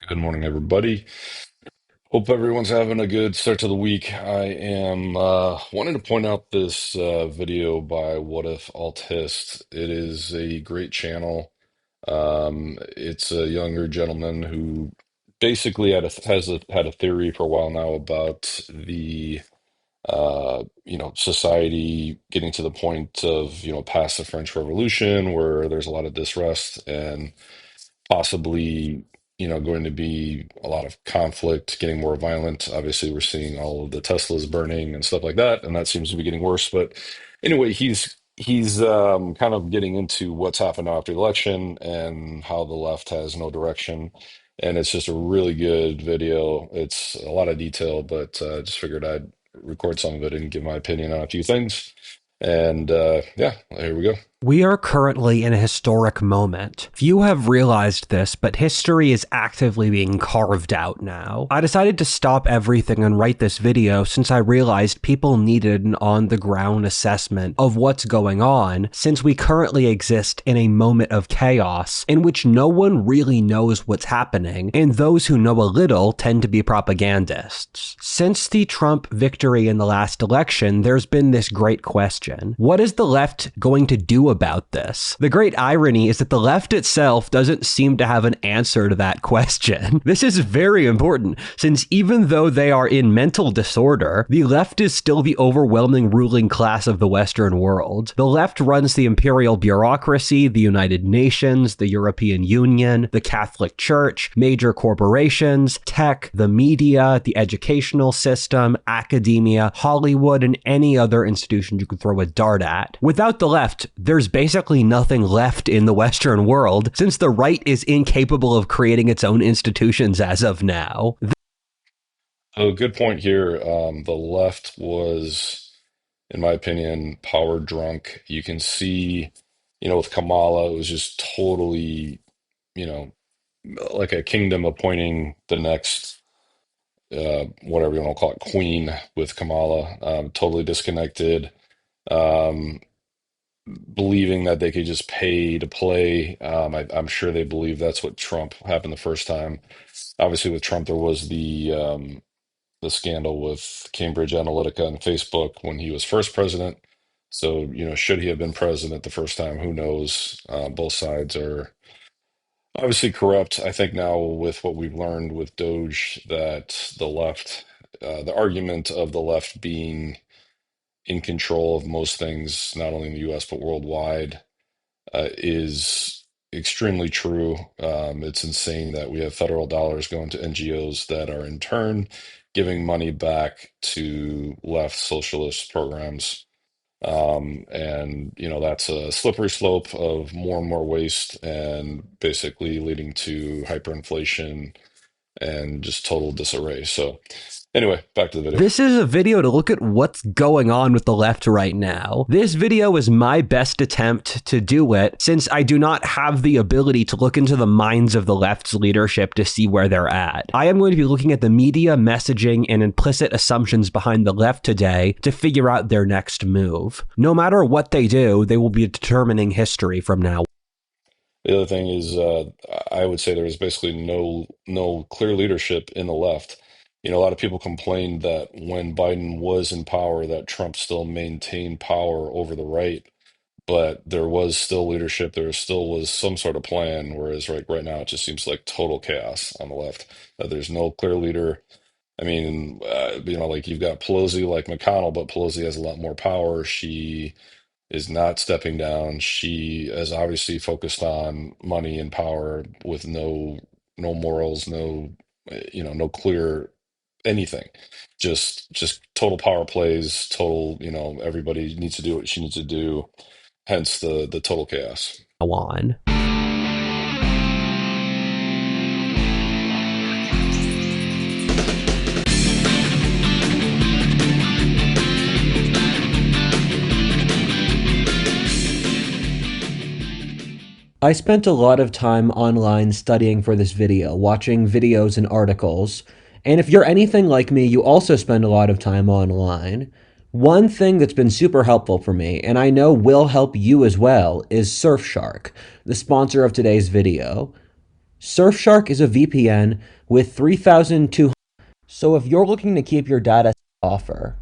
Good morning, everybody. Hope everyone's having a good start to the week. I am wanting to point out this video by What If Altist. It is a great channel. It's a younger gentleman who basically had a theory for a while now about the society getting to the point of past the French Revolution, where there's a lot of distrust and possibly, going to be a lot of conflict, getting more violent. Obviously, we're seeing all of the Teslas burning and stuff like that, and that seems to be getting worse. But anyway, he's kind of getting into what's happened after the election and how the left has no direction. And it's just a really good video. It's a lot of detail, but just figured I'd record some of it and give my opinion on a few things. And yeah, here we go. We are currently in a historic moment. Few have realized this, but history is actively being carved out now. I decided to stop everything and write this video since I realized people needed an on-the-ground assessment of what's going on, since we currently exist in a moment of chaos in which no one really knows what's happening, and those who know a little tend to be propagandists. Since the Trump victory in the last election, there's been this great question. What is the left going to do about this? The great irony is that the left itself doesn't seem to have an answer to that question. This is very important, since even though they are in mental disorder, the left is still the overwhelming ruling class of the Western world. The left runs the imperial bureaucracy, the United Nations, the European Union, the Catholic Church, major corporations, tech, the media, the educational system, academia, Hollywood, and any other institution you could throw a dart at. Without the left, there's basically nothing left in the Western world, since the right is incapable of creating its own institutions as of now. A good point here. The left was, in my opinion, power drunk. You can see, with Kamala, it was just totally, you know, like a kingdom appointing the next, whatever you want to call it, queen with Kamala. Totally disconnected, um, believing that they could just pay to play. I'm sure they believe that's what Trump happened the first time. Obviously, with Trump, there was the scandal with Cambridge Analytica and Facebook when he was first president. So, should he have been president the first time? Who knows? Both sides are obviously corrupt. I think now with what we've learned with Doge, that the argument of the left being in control of most things, not only in the US, but worldwide, is extremely true. It's insane that we have federal dollars going to NGOs that are in turn giving money back to left socialist programs. And, that's a slippery slope of more and more waste and basically leading to hyperinflation and just total disarray. So, anyway, back to the video. This is a video to look at what's going on with the left right now. This video is my best attempt to do it, since I do not have the ability to look into the minds of the left's leadership to see where they're at. I am going to be looking at the media, messaging, and implicit assumptions behind the left today to figure out their next move. No matter what they do, they will be determining history from now. The other thing is, I would say there is basically no clear leadership in the left. A lot of people complained that when Biden was in power, that Trump still maintained power over the right, but there was still leadership. There still was some sort of plan. Whereas right now, it just seems like total chaos on the left. There's no clear leader. I mean, like you've got Pelosi, like McConnell, but Pelosi has a lot more power. She is not stepping down. She is obviously focused on money and power with no morals, no clear anything. Just total power plays, total, everybody needs to do what she needs to do, hence the total chaos. On. I spent a lot of time online studying for this video, watching videos and articles. And if you're anything like me, you also spend a lot of time online. One thing that's been super helpful for me, and I know will help you as well, is Surfshark, the sponsor of today's video. Surfshark is a VPN with 3,200. So if you're looking to keep your data offer.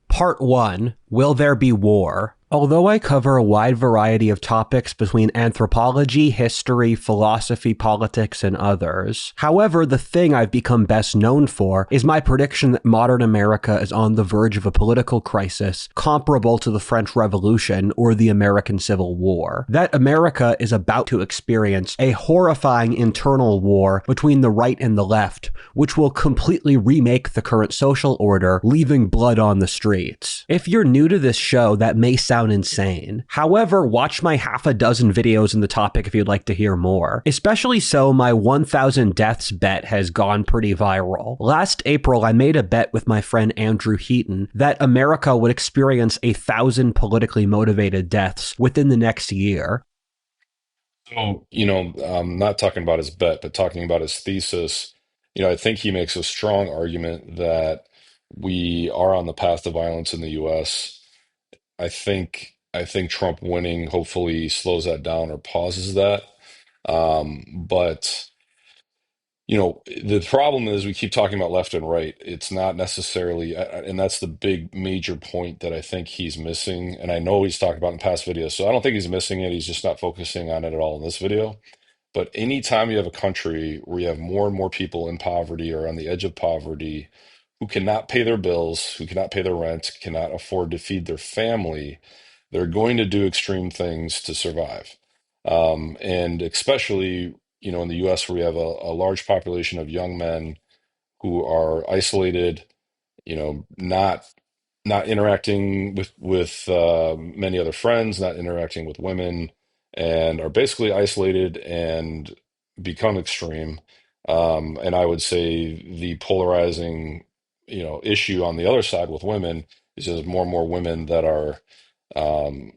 Part 1. Will there be war? Although I cover a wide variety of topics between anthropology, history, philosophy, politics, and others, however, the thing I've become best known for is my prediction that modern America is on the verge of a political crisis comparable to the French Revolution or the American Civil War. That America is about to experience a horrifying internal war between the right and the left, which will completely remake the current social order, leaving blood on the streets. If you're new to this show, that may sound insane. However, watch my half a dozen videos in the topic if you'd like to hear more. Especially so, my 1,000 deaths bet has gone pretty viral. Last April, I made a bet with my friend Andrew Heaton that America would experience 1,000 politically motivated deaths within the next year. So, not talking about his bet, but talking about his thesis, I think he makes a strong argument that we are on the path to violence in the US. I think Trump winning hopefully slows that down or pauses that. But the problem is we keep talking about left and right. It's not necessarily, and that's the big major point that I think he's missing. And I know he's talked about in past videos, so I don't think he's missing it. He's just not focusing on it at all in this video. But anytime you have a country where you have more and more people in poverty or on the edge of poverty who cannot pay their bills, who cannot pay their rent, cannot afford to feed their family, they're going to do extreme things to survive. And especially, in the US, where we have a large population of young men who are isolated, not interacting with many other friends, not interacting with women, and are basically isolated and become extreme. And I would say the polarizing, issue on the other side with women is there's more and more women that are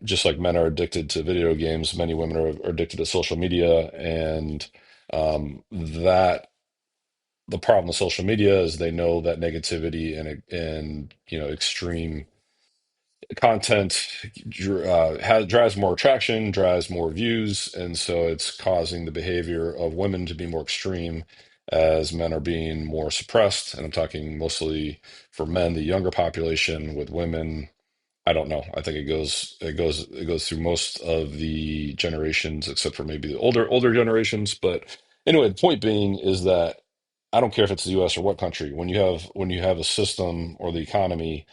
just like men are addicted to video games. Many women are addicted to social media, and that the problem with social media is they know that negativity and extreme content drives more attraction, drives more views, and so it's causing the behavior of women to be more extreme as men are being more suppressed. And I'm talking mostly for men, the younger population, with women. I don't know. I think it goes through most of the generations, except for maybe the older generations. But anyway, the point being is that I don't care if it's the U.S. or what country. When you have a system or the economy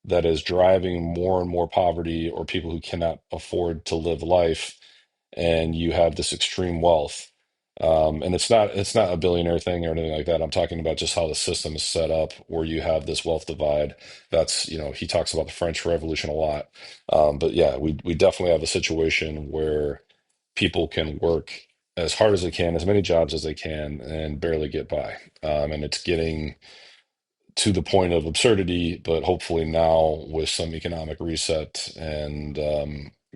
that is driving more and more poverty or people who cannot afford to live life, and you have this extreme wealth, and it's not a billionaire thing or anything like that. I'm talking about just how the system is set up, where you have this wealth divide. That's, he talks about the French Revolution a lot. But yeah, we definitely have a situation where people can work as hard as they can, as many jobs as they can, and barely get by. And it's getting to the point of absurdity, but hopefully now with some economic reset and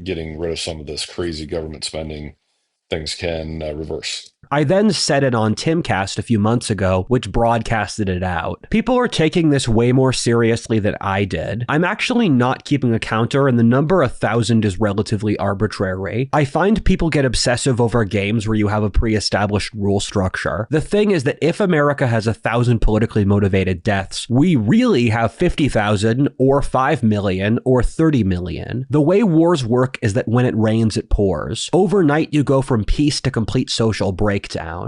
getting rid of some of this crazy government spending, things can reverse. I then said it on Timcast a few months ago, which broadcasted it out. People are taking this way more seriously than I did. I'm actually not keeping a counter, and the number 1,000 is relatively arbitrary. I find people get obsessive over games where you have a pre-established rule structure. The thing is that if America has 1,000 politically motivated deaths, we really have 50,000 or 5 million or 30 million. The way wars work is that when it rains, it pours. Overnight, you go from peace to complete social breakdown.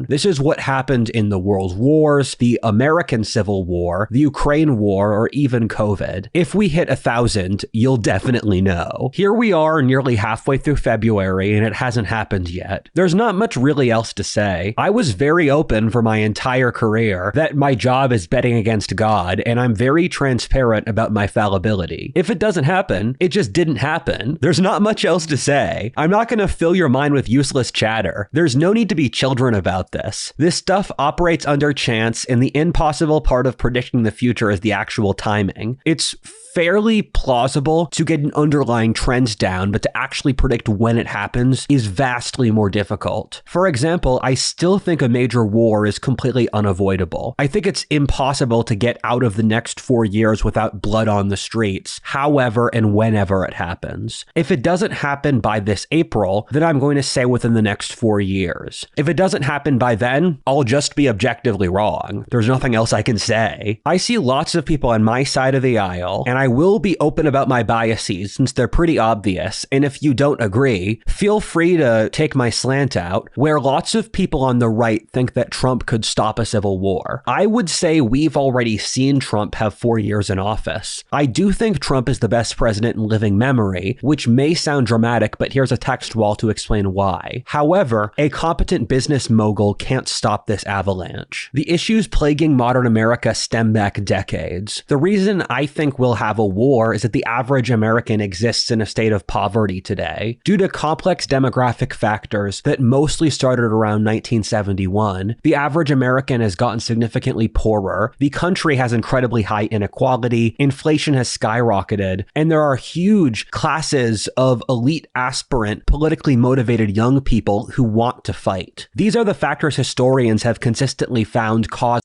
This is what happened in the World Wars, the American Civil War, the Ukraine War, or even COVID. If we hit 1,000, you'll definitely know. Here we are nearly halfway through February, and it hasn't happened yet. There's not much really else to say. I was very open for my entire career that my job is betting against God, and I'm very transparent about my fallibility. If it doesn't happen, it just didn't happen. There's not much else to say. I'm not going to fill your mind with useless chatter. There's no need to be children children about this. This stuff operates under chance, and the impossible part of predicting the future is the actual timing. It's fairly plausible to get an underlying trend down, but to actually predict when it happens is vastly more difficult. For example, I still think a major war is completely unavoidable. I think it's impossible to get out of the next 4 years without blood on the streets, however and whenever it happens. If it doesn't happen by this April, then I'm going to say within the next 4 years. If it doesn't happen by then, I'll just be objectively wrong. There's nothing else I can say. I see lots of people on my side of the aisle, and I will be open about my biases since they're pretty obvious, and if you don't agree, feel free to take my slant out, where lots of people on the right think that Trump could stop a civil war. I would say we've already seen Trump have 4 years in office. I do think Trump is the best president in living memory, which may sound dramatic, but here's a text wall to explain why. However, a competent business mogul can't stop this avalanche. The issues plaguing modern America stem back decades. The reason I think we'll have a war is that the average American exists in a state of poverty today. Due to complex demographic factors that mostly started around 1971, the average American has gotten significantly poorer, the country has incredibly high inequality, inflation has skyrocketed, and there are huge classes of elite aspirant, politically motivated young people who want to fight. These are the factors historians have consistently found cause.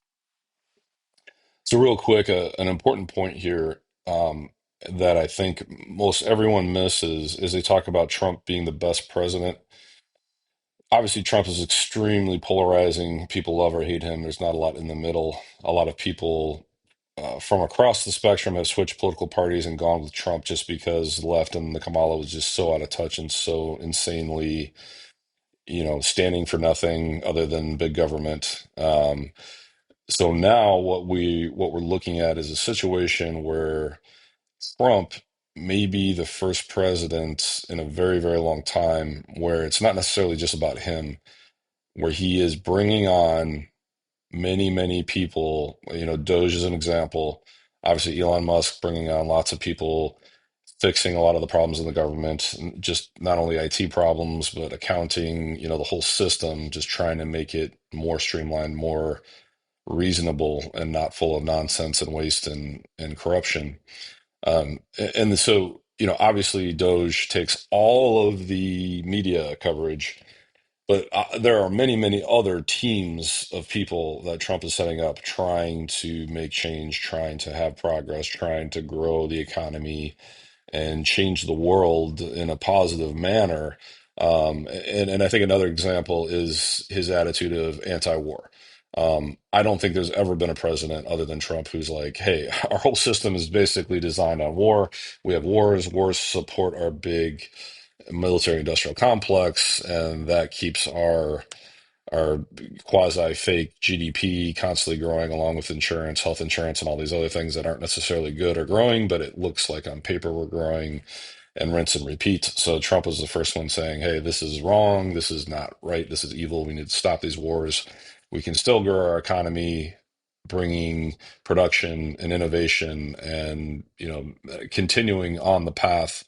So real quick, an important point here that I think most everyone misses is they talk about Trump being the best president. Obviously, Trump is extremely polarizing. People love or hate him. There's not a lot in the middle. A lot of people from across the spectrum have switched political parties and gone with Trump just because the left and the Kamala was just so out of touch and so insanely, standing for nothing other than big government. So now what we're looking at is a situation where Trump may be the first president in a very, very long time where it's not necessarily just about him, where he is bringing on many, many people. Doge is an example. Obviously, Elon Musk bringing on lots of people, fixing a lot of the problems in the government, just not only IT problems, but accounting, the whole system, just trying to make it more streamlined, more reasonable, and not full of nonsense and waste and corruption. And so, obviously, Doge takes all of the media coverage, but there are many, many other teams of people that Trump is setting up trying to make change, trying to have progress, trying to grow the economy and change the world in a positive manner. And I think another example is his attitude of anti-war. I don't think there's ever been a president other than Trump who's like, hey, our whole system is basically designed on war. We have wars. Wars support our big military industrial complex, and that keeps our quasi fake GDP constantly growing along with insurance, health insurance, and all these other things that aren't necessarily good or growing, but it looks like on paper we're growing, and rinse and repeat. So Trump was the first one saying, hey, this is wrong. This is not right. This is evil. We need to stop these wars. We can still grow our economy, bringing production and innovation and, continuing on the path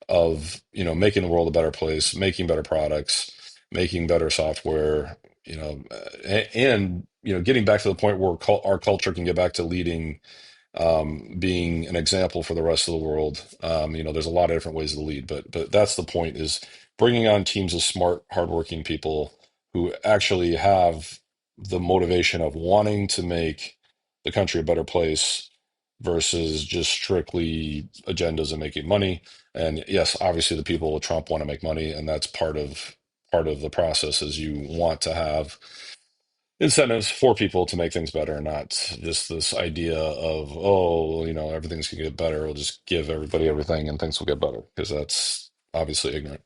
of, making the world a better place, making better products, making better software, and, getting back to the point where our culture can get back to leading, being an example for the rest of the world. There's a lot of different ways to lead, but that's the point, is bringing on teams of smart, hardworking people who actually have the motivation of wanting to make the country a better place versus just strictly agendas and making money. And yes, obviously the people with Trump want to make money, and that's part of the process, is you want to have incentives for people to make things better, not just this idea of, oh, everything's gonna get better. We'll just give everybody everything and things will get better, because that's obviously ignorant.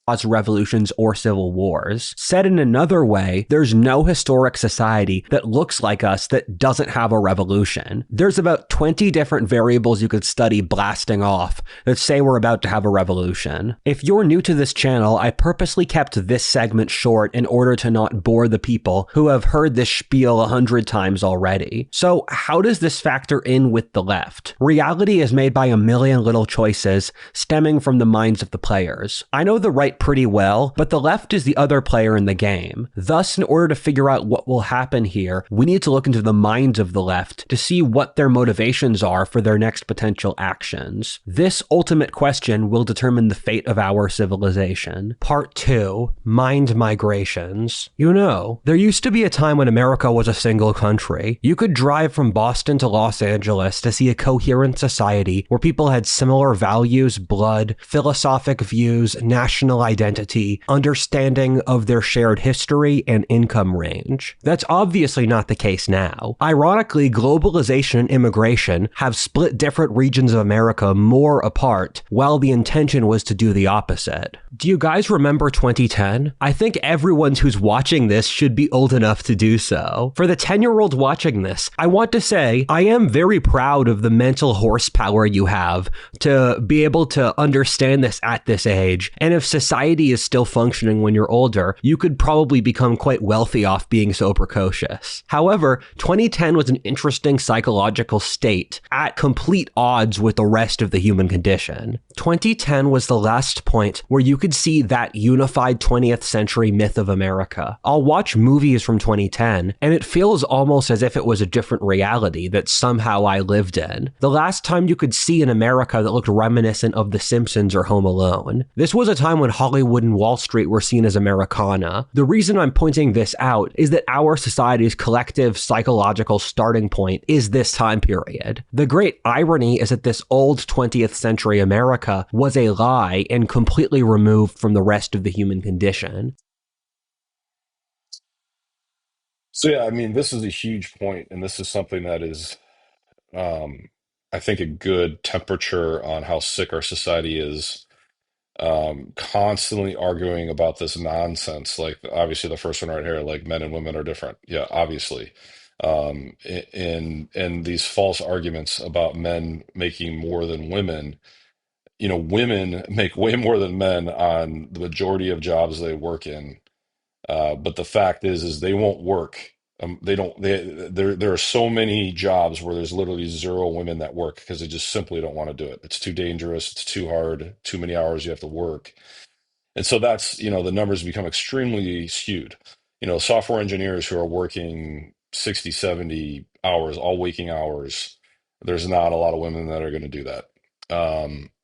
Cause revolutions or civil wars. Said in another way, there's no historic society that looks like us that doesn't have a revolution. There's about 20 different variables you could study blasting off that say we're about to have a revolution. If you're new to this channel, I purposely kept this segment short in order to not bore the people who have heard this spiel 100 times already. So how does this factor in with the left? Reality is made by a million little choices stemming from the minds of the players. I know the right right pretty well, but the left is the other player in the game. Thus, in order to figure out what will happen here, we need to look into the minds of the left to see what their motivations are for their next potential actions. This ultimate question will determine the fate of our civilization. Part 2, Mind Migrations. You know, there used to be a time when America was a single country. You could drive from Boston to Los Angeles to see a coherent society where people had similar values, blood, philosophic views, national identity, understanding of their shared history, and income range. That's obviously not the case now. Ironically, globalization and immigration have split different regions of America more apart, while the intention was to do the opposite. Do you guys remember 2010? I think everyone who's watching this should be old enough to do so. For the 10-year-old watching this, I want to say I am very proud of the mental horsepower you have to be able to understand this at this age. And if society is still functioning when you're older, you could probably become quite wealthy off being so precocious. However, 2010 was an interesting psychological state at complete odds with the rest of the human condition. 2010 was the last point where you could see that unified 20th century myth of America. I'll watch movies from 2010, and it feels almost as if it was a different reality that somehow I lived in. The last time you could see an America that looked reminiscent of The Simpsons or Home Alone. This was a time when Hollywood and Wall Street were seen as Americana. The reason I'm pointing this out is that our society's collective psychological starting point is this time period. The great irony is that this old 20th century America was a lie and completely removed from the rest of the human condition. So yeah, I mean, this is a huge point, and this is something that is, um, I think, a good temperature on how sick our society is. Constantly arguing about this nonsense. Like, obviously, the first one right here, like men and women are different. Yeah, obviously. And these false arguments about men making more than women. Women make way more than men on the majority of jobs they work in. But the fact is they won't work. They don't. There are so many jobs where there's literally zero women that work because they just simply don't want to do it. It's too dangerous. It's too hard. Too many hours you have to work. And so that's, the numbers become extremely skewed. Software engineers who are working 60, 70 hours, all waking hours, there's not a lot of women that are going to do that.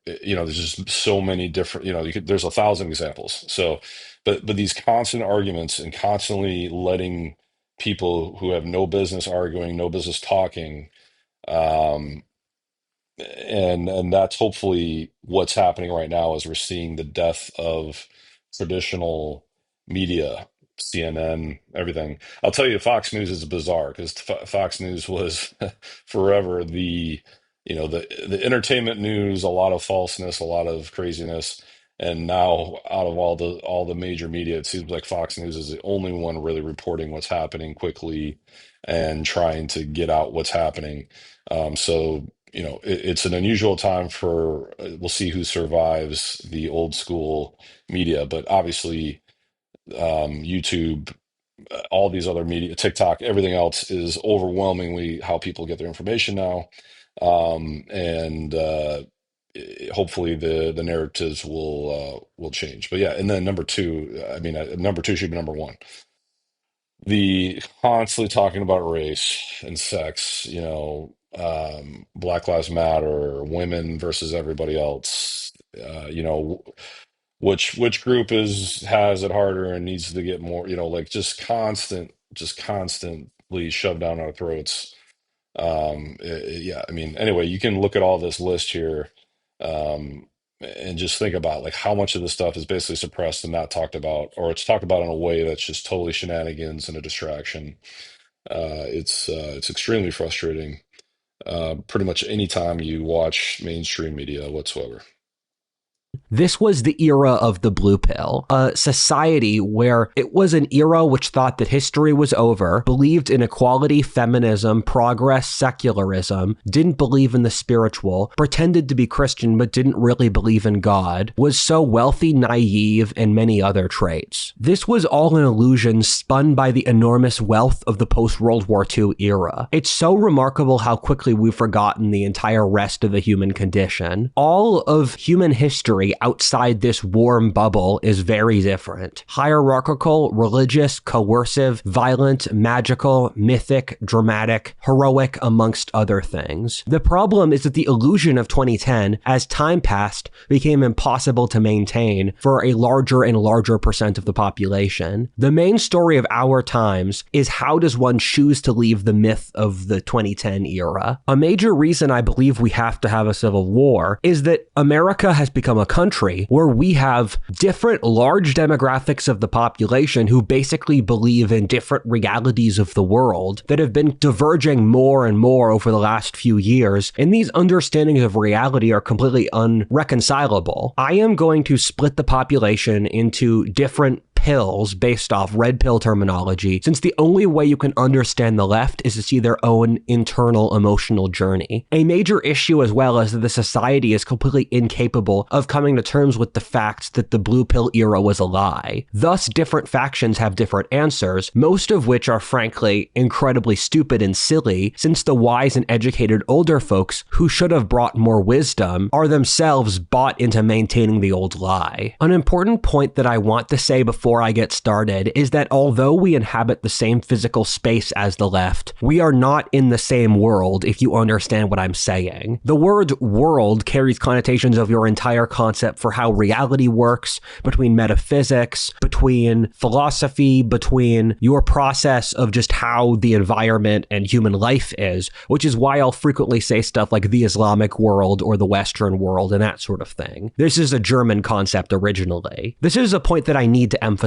There's just so many different, there's 1,000 examples. So, but these constant arguments and constantly letting people who have no business arguing, no business talking, um, and that's hopefully what's happening right now as we're seeing the death of traditional media, CNN, everything. I'll tell you, Fox News is bizarre because Fox News was forever the entertainment news, a lot of falseness, a lot of craziness. And now, out of all the major media, it seems like Fox News is the only one really reporting what's happening quickly and trying to get out what's happening. So it's an unusual time for we'll see who survives the old school media, but obviously YouTube, all these other media, TikTok, everything else is overwhelmingly how people get their information now. And hopefully the narratives will change. But yeah, and then number two, I mean, number two should be number one. The constantly talking about race and sex, Black Lives Matter, women versus everybody else, which group has it harder and needs to get more, like just constantly shoved down our throats. Yeah, I mean, anyway, you can look at all this list here, um, and just think about like how much of this stuff is basically suppressed and not talked about, or it's talked about in a way that's just totally shenanigans and a distraction. It's extremely frustrating. Pretty much any time you watch mainstream media whatsoever. This was the era of the blue pill, a society where it was an era which thought that history was over, believed in equality, feminism, progress, secularism, didn't believe in the spiritual, pretended to be Christian but didn't really believe in God, was so wealthy, naive, and many other traits. This was all an illusion spun by the enormous wealth of the post-World War II era. It's so remarkable how quickly we've forgotten the entire rest of the human condition. All of human history history outside this warm bubble is very different. Hierarchical, religious, coercive, violent, magical, mythic, dramatic, heroic, amongst other things. The problem is that the illusion of 2010, as time passed, became impossible to maintain for a larger and larger percent of the population. The main story of our times is how does one choose to leave the myth of the 2010 era? A major reason I believe we have to have a civil war is that America has become a country where we have different large demographics of the population who basically believe in different realities of the world that have been diverging more and more over the last few years, and these understandings of reality are completely unreconcilable. I am going to split the population into different pills based off red pill terminology, since the only way you can understand the left is to see their own internal emotional journey. A major issue as well is that the society is completely incapable of coming to terms with the fact that the blue pill era was a lie. Thus, different factions have different answers, most of which are frankly incredibly stupid and silly, since the wise and educated older folks who should have brought more wisdom are themselves bought into maintaining the old lie. An important point that I want to say before I get started is that although we inhabit the same physical space as the left, we are not in the same world, if you understand what I'm saying. The word world carries connotations of your entire concept for how reality works, between metaphysics, between philosophy, between your process of just how the environment and human life is, which is why I'll frequently say stuff like the Islamic world or the Western world and that sort of thing. This is a German concept originally. This is a point that I need to emphasize.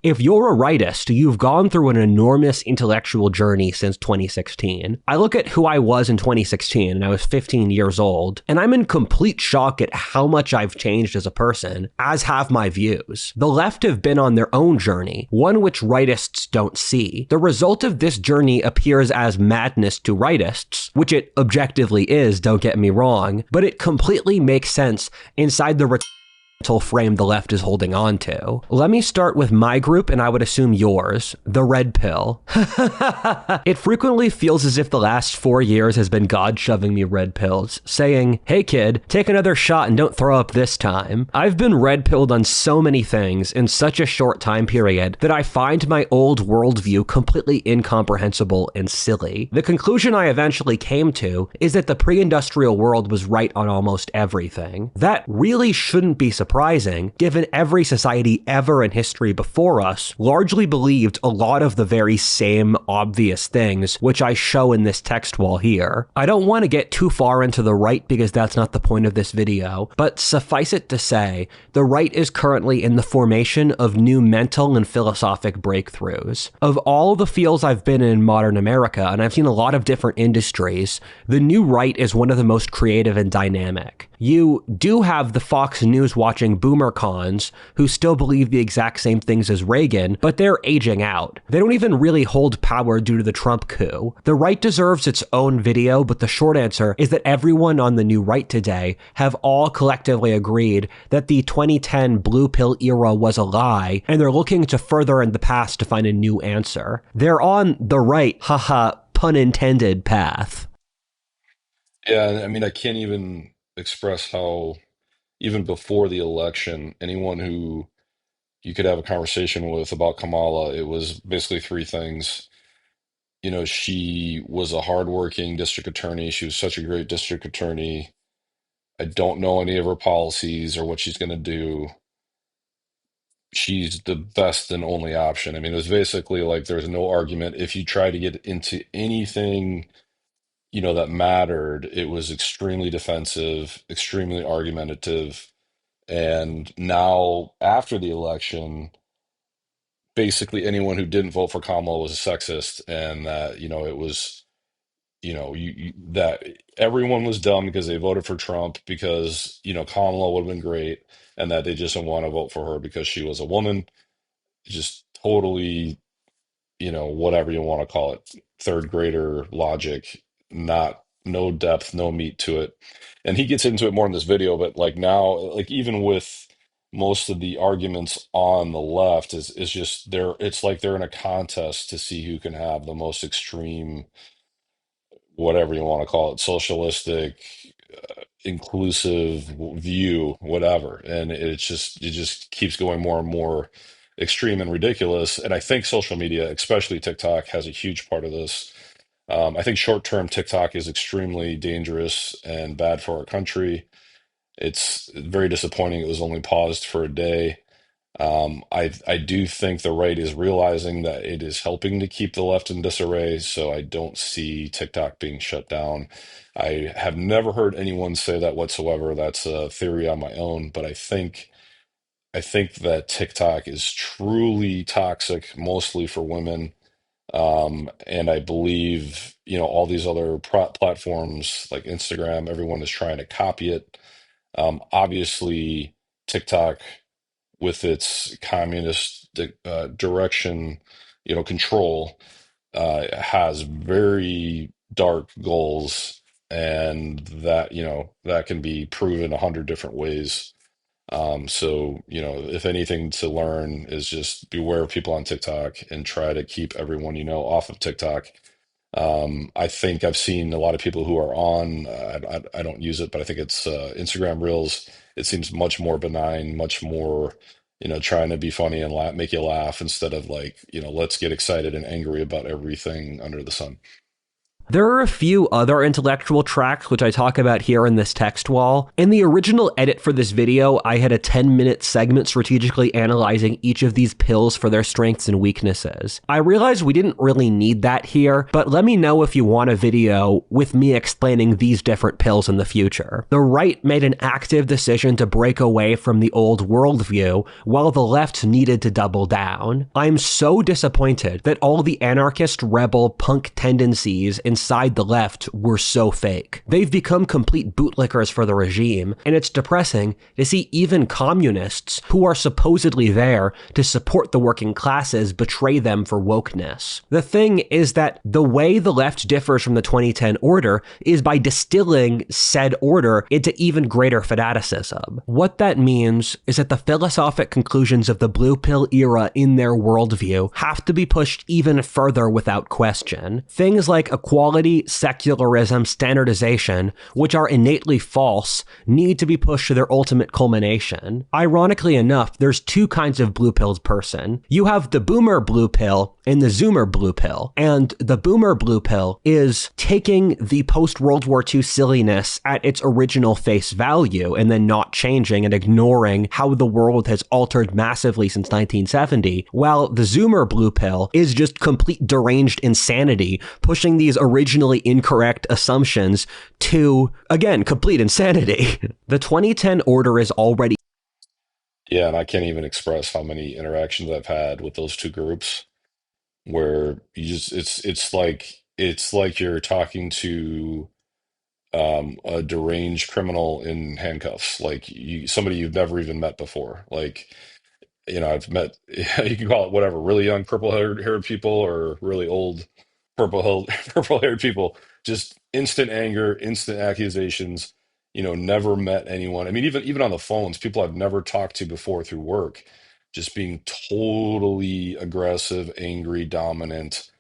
If you're a rightist, you've gone through an enormous intellectual journey since 2016. I look at who I was in 2016, and I was 15 years old, and I'm in complete shock at how much I've changed as a person, as have my views. The left have been on their own journey, one which rightists don't see. The result of this journey appears as madness to rightists, which it objectively is, don't get me wrong, but it completely makes sense inside the frame the left is holding on to. Let me start with my group, and I would assume yours, the red pill. It frequently feels as if the last 4 years has been God shoving me red pills, saying, hey kid, take another shot and don't throw up this time. I've been red pilled on so many things in such a short time period that I find my old worldview completely incomprehensible and silly. The conclusion I eventually came to is that the pre-industrial world was right on almost everything. That really shouldn't be surprising, given every society ever in history before us largely believed a lot of the very same obvious things, which I show in this text wall here. I don't want to get too far into the right because that's not the point of this video, but suffice it to say, the right is currently in the formation of new mental and philosophic breakthroughs. Of all the fields I've been in modern America, and I've seen a lot of different industries, the new right is one of the most creative and dynamic. You do have the Fox News watching boomer cons who still believe the exact same things as Reagan, but they're aging out. They don't even really hold power due to the Trump coup. The right deserves its own video, but the short answer is that everyone on the new right today have all collectively agreed that the 2010 blue pill era was a lie, and they're looking to further in the past to find a new answer. They're on the right, haha, pun intended, path. Yeah, I mean, I can't even express how, even before the election, anyone who you could have a conversation with about Kamala, it was basically three things. You know, she was a hardworking district attorney. She was such a great district attorney. I don't know any of her policies or what she's going to do. She's the best and only option. I mean, it was basically like there was no argument. If you try to get into anything, that mattered, it was extremely defensive, extremely argumentative. And now, after the election, basically anyone who didn't vote for Kamala was a sexist, and that, it was, that everyone was dumb because they voted for Trump because, Kamala would have been great, and that they just didn't want to vote for her because she was a woman. Just totally, whatever you want to call it, third grader logic, not no depth, no meat to it. And he gets into it more in this video, but like now, like even with most of the arguments on the left is just it's like they're in a contest to see who can have the most extreme, whatever you want to call it, socialistic, inclusive view, whatever. And it just keeps going more and more extreme and ridiculous. And I think social media, especially TikTok, has a huge part of this. I think short-term TikTok is extremely dangerous and bad for our country. It's very disappointing it was only paused for a day. I do think the right is realizing that it is helping to keep the left in disarray, so I don't see TikTok being shut down. I have never heard anyone say that whatsoever. That's a theory on my own, but I think that TikTok is truly toxic, mostly for women. And I believe, all these other platforms like Instagram, everyone is trying to copy it. Obviously, TikTok with its communist direction, control, has very dark goals, and that that can be proven 100 different ways. So if anything to learn is just beware of people on TikTok and try to keep everyone off of TikTok. I think I've seen a lot of people who are on. I don't use it, but I think it's Instagram Reels. It seems much more benign, much more, trying to be funny and make you laugh instead of like, let's get excited and angry about everything under the sun. There are a few other intellectual tracks which I talk about here in this text wall. In the original edit for this video, I had a 10-minute segment strategically analyzing each of these pills for their strengths and weaknesses. I realized we didn't really need that here, but let me know if you want a video with me explaining these different pills in the future. The right made an active decision to break away from the old worldview, while the left needed to double down. I'm so disappointed that all the anarchist, rebel, punk tendencies inside the left were so fake. They've become complete bootlickers for the regime, and it's depressing to see even communists who are supposedly there to support the working classes betray them for wokeness. The thing is that the way the left differs from the 2010 order is by distilling said order into even greater fanaticism. What that means is that the philosophic conclusions of the blue pill era in their worldview have to be pushed even further without question. Things like equality, secularism, standardization, which are innately false, need to be pushed to their ultimate culmination. Ironically enough, there's two kinds of blue pilled person. You have the boomer blue pill and the zoomer blue pill. And the boomer blue pill is taking the post-World War II silliness at its original face value and then not changing and ignoring how the world has altered massively since 1970, while the zoomer blue pill is just complete deranged insanity, pushing these originally incorrect assumptions to, again, complete insanity. The 2010 order is already... Yeah, and I can't even express how many interactions I've had with those two groups where you just it's like you're talking to a deranged criminal in handcuffs, like somebody you've never even met before. Like, I've met, you can call it whatever, really young purple haired people or really old purple haired people. Just instant anger, instant accusations. Never met anyone. I mean, even on the phones, people I've never talked to before through work, just being totally aggressive, angry, dominant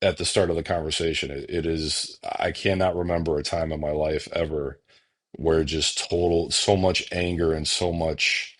at the start of the conversation. It is, I cannot remember a time in my life ever where just so much anger and so much,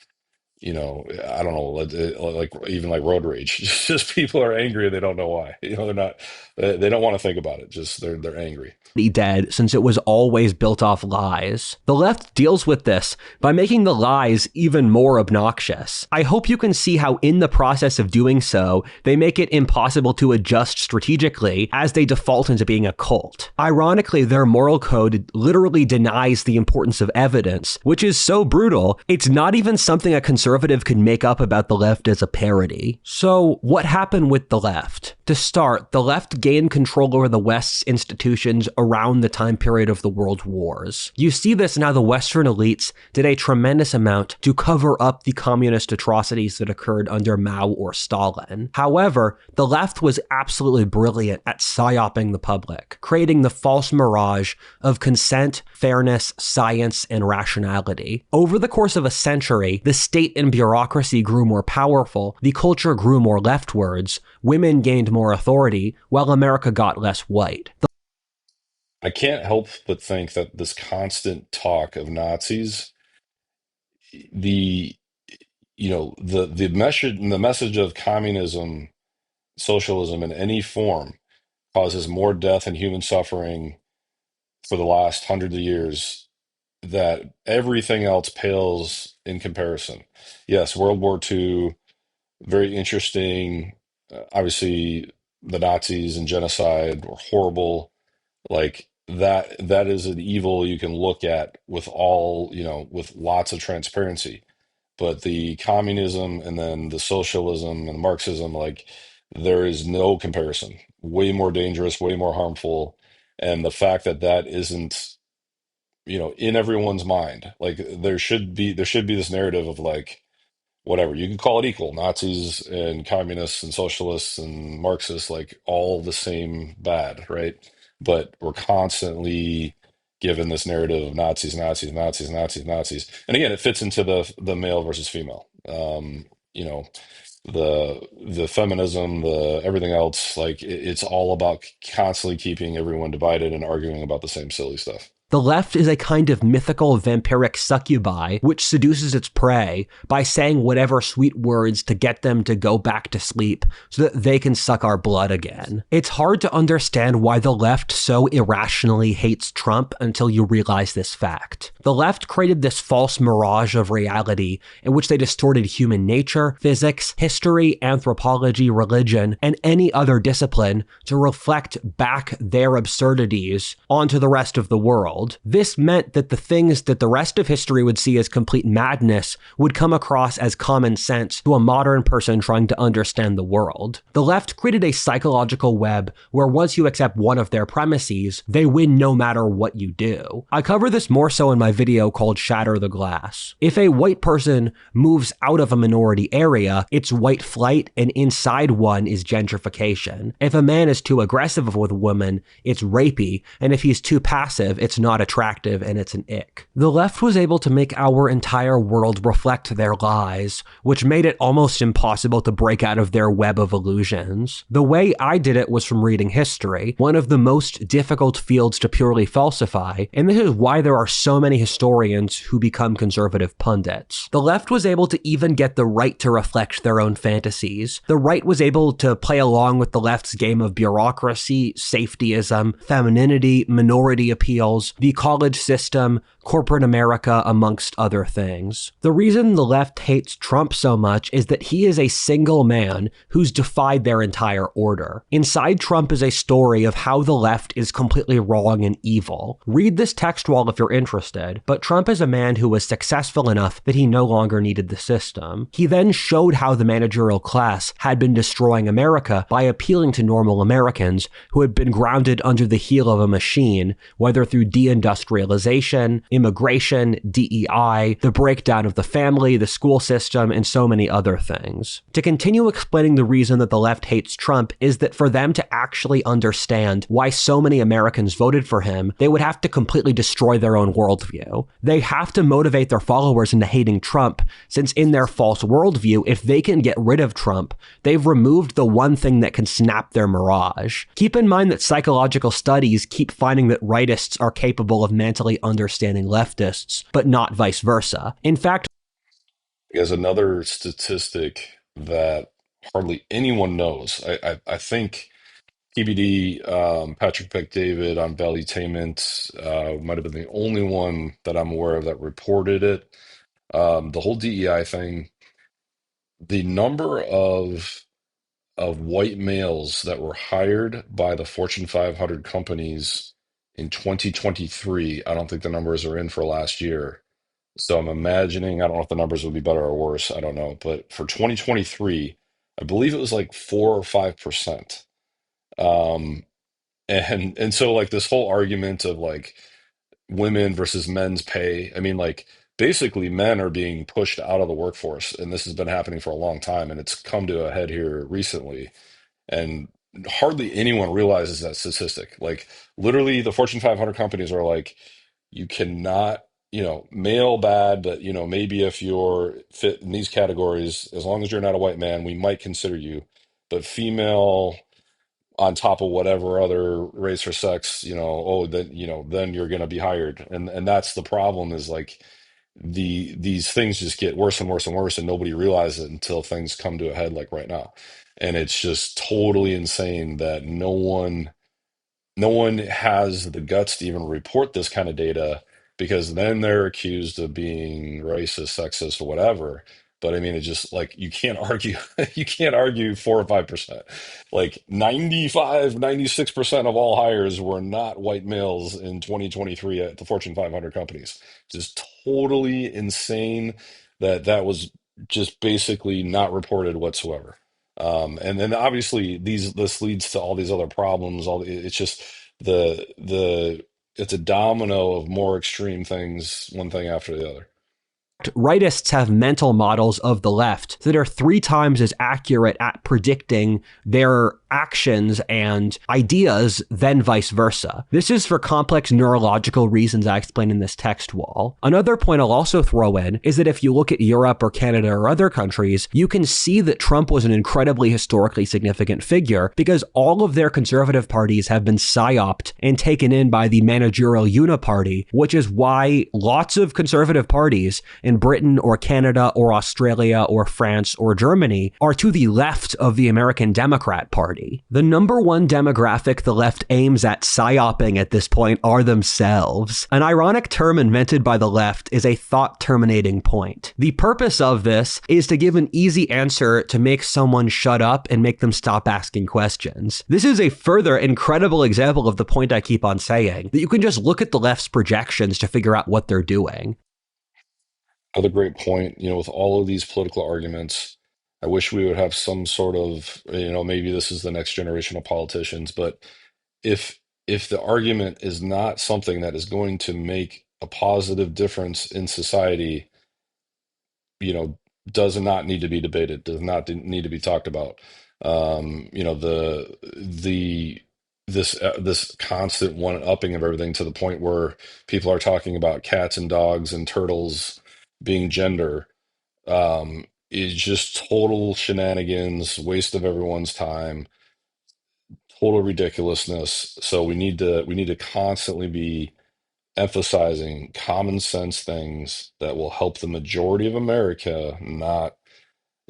I don't know, like even like road rage. Just people are angry and they don't know why. They're not, they don't want to think about it. Just they're angry. Dead, since it was always built off lies. The left deals with this by making the lies even more obnoxious. I hope you can see how in the process of doing so, they make it impossible to adjust strategically as they default into being a cult. Ironically, their moral code literally denies the importance of evidence, which is so brutal, it's not even something a conservative could make up about the left as a parody. So, what happened with the left? To start, the left gained control over the West's institutions around the time period of the World Wars. You see this in how the Western elites did a tremendous amount to cover up the communist atrocities that occurred under Mao or Stalin. However, the left was absolutely brilliant at psyoping the public, creating the false mirage of consent, fairness, science, and rationality. Over the course of a century, the state and bureaucracy grew more powerful, the culture grew more leftwards, women gained more authority, while America got less white. I can't help but think that this constant talk of Nazis, the the message of communism, socialism in any form causes more death and human suffering for the last hundreds of years, that everything else pales in comparison. Yes, World War II, very interesting. Obviously, the Nazis and genocide were horrible. Like that is an evil you can look at with all, with lots of transparency. But the communism and then the socialism and Marxism, like there is no comparison. Way more dangerous, way more harmful. And the fact that that isn't, in everyone's mind, like there should be this narrative of like, whatever you can call it, equal Nazis and communists and socialists and Marxists, like all the same bad, right? But we're constantly given this narrative of Nazis, Nazis, Nazis, Nazis, Nazis, and again, it fits into the male versus female. You know, the feminism, the everything else, like it's all about constantly keeping everyone divided and arguing about the same silly stuff. The left is a kind of mythical vampiric succubi which seduces its prey by saying whatever sweet words to get them to go back to sleep so that they can suck our blood again. It's hard to understand why the left so irrationally hates Trump until you realize this fact. The left created this false mirage of reality in which they distorted human nature, physics, history, anthropology, religion, and any other discipline to reflect back their absurdities onto the rest of the world. This meant that the things that the rest of history would see as complete madness would come across as common sense to a modern person trying to understand the world. The left created a psychological web where once you accept one of their premises, they win no matter what you do. I cover this more so in my video called Shatter the Glass. If a white person moves out of a minority area, it's white flight, and inside one is gentrification. If a man is too aggressive with a woman, it's rapey, and if he's too passive, it's not attractive and it's an ick. The left was able to make our entire world reflect their lies, which made it almost impossible to break out of their web of illusions. The way I did it was from reading history, one of the most difficult fields to purely falsify, and this is why there are so many historians who become conservative pundits. The left was able to even get the right to reflect their own fantasies. The right was able to play along with the left's game of bureaucracy, safetyism, femininity, minority appeals, the college system, corporate America, amongst other things. The reason the left hates Trump so much is that he is a single man who's defied their entire order. Inside Trump is a story of how the left is completely wrong and evil. Read this text wall if you're interested, but Trump is a man who was successful enough that he no longer needed the system. He then showed how the managerial class had been destroying America by appealing to normal Americans who had been grounded under the heel of a machine, whether through deindustrialization, immigration, DEI, the breakdown of the family, the school system, and so many other things. To continue explaining the reason that the left hates Trump is that for them to actually understand why so many Americans voted for him, they would have to completely destroy their own worldview. They have to motivate their followers into hating Trump, since in their false worldview, if they can get rid of Trump, they've removed the one thing that can snap their mirage. Keep in mind that psychological studies keep finding that rightists are capable of mentally understanding leftists, but not vice versa. In fact, As another statistic that hardly anyone knows, I think TBD, Patrick Bet-David on Valuetainment might have been the only one that I'm aware of that reported it. The whole DEI thing, the number of white males that were hired by the Fortune 500 companies in 2023, I don't think the numbers are in for last year. So I'm imagining, I don't know if the numbers would be better or worse, I don't know. But for 2023, I believe it was like 4 or 5%. Um, and so like this whole argument of like women versus men's pay, I mean, like basically men are being pushed out of the workforce, and this has been happening for a long time, and it's come to a head here recently. And hardly anyone realizes that statistic. Like literally the Fortune 500 companies are like, you cannot, male bad, but maybe if you're fit in these categories, as long as you're not a white man, we might consider you. But female, on top of whatever other race or sex, oh, then, then you're going to be hired. And that's the problem is like these things just get worse and worse and worse, and nobody realizes it until things come to a head like right now. And it's just totally insane that no one has the guts to even report this kind of data because then they're accused of being racist, sexist, or whatever. But I mean, it just like you can't argue, you can't argue 4 or 5%. Like 95, 96% of all hires were not white males in 2023 at the Fortune 500 companies. Just totally insane that that was just basically not reported whatsoever. And then obviously this leads to all these other problems. It's just the it's a domino of more extreme things, one thing after the other. Rightists have mental models of the left that are 3 times as accurate at predicting their actions and ideas than vice versa. This is for complex neurological reasons I explain in this text wall. Another point I'll also throw in is that if you look at Europe or Canada or other countries, you can see that Trump was an incredibly historically significant figure because all of their conservative parties have been psyoped and taken in by the managerial uniparty, which is why lots of conservative parties in Britain or Canada or Australia or France or Germany are to the left of the American Democrat Party. The number one demographic the left aims at psyoping at this point are themselves. An ironic term invented by the left is a thought-terminating point. The purpose of this is to give an easy answer to make someone shut up and make them stop asking questions. This is a further incredible example of the point I keep on saying, that you can just look at the left's projections to figure out what they're doing. Another great point, with all of these political arguments, I wish we would have some sort of, maybe this is the next generation of politicians, but if if the argument is not something that is going to make a positive difference in society, you know, does not need to be debated, does not need to be talked about. The this constant one upping of everything to the point where people are talking about cats and dogs and turtles being gender is just total shenanigans, waste of everyone's time, total ridiculousness. So we need to constantly be emphasizing common sense things that will help the majority of America, not,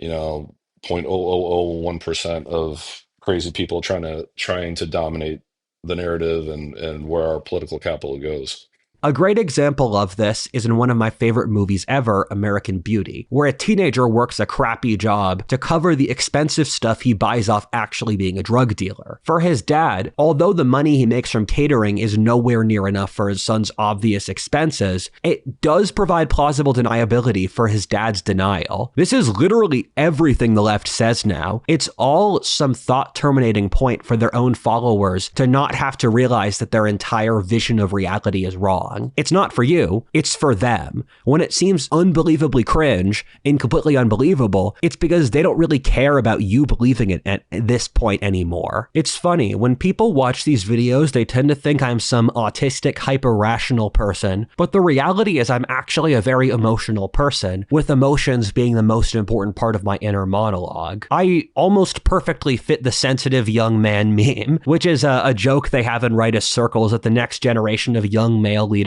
0.0001% of crazy people trying to dominate the narrative and where our political capital goes. A great example of this is in one of my favorite movies ever, American Beauty, where a teenager works a crappy job to cover the expensive stuff he buys off actually being a drug dealer. For his dad, although the money he makes from catering is nowhere near enough for his son's obvious expenses, it does provide plausible deniability for his dad's denial. This is literally everything the left says now. It's all some thought-terminating point for their own followers to not have to realize that their entire vision of reality is wrong. It's not for you, it's for them. When it seems unbelievably cringe and completely unbelievable, it's because they don't really care about you believing it at this point anymore. It's funny, when people watch these videos, they tend to think I'm some autistic, hyper-rational person, but the reality is I'm actually a very emotional person, with emotions being the most important part of my inner monologue. I almost perfectly fit the sensitive young man meme, which is a joke they have in rightist circles that the next generation of young male leadership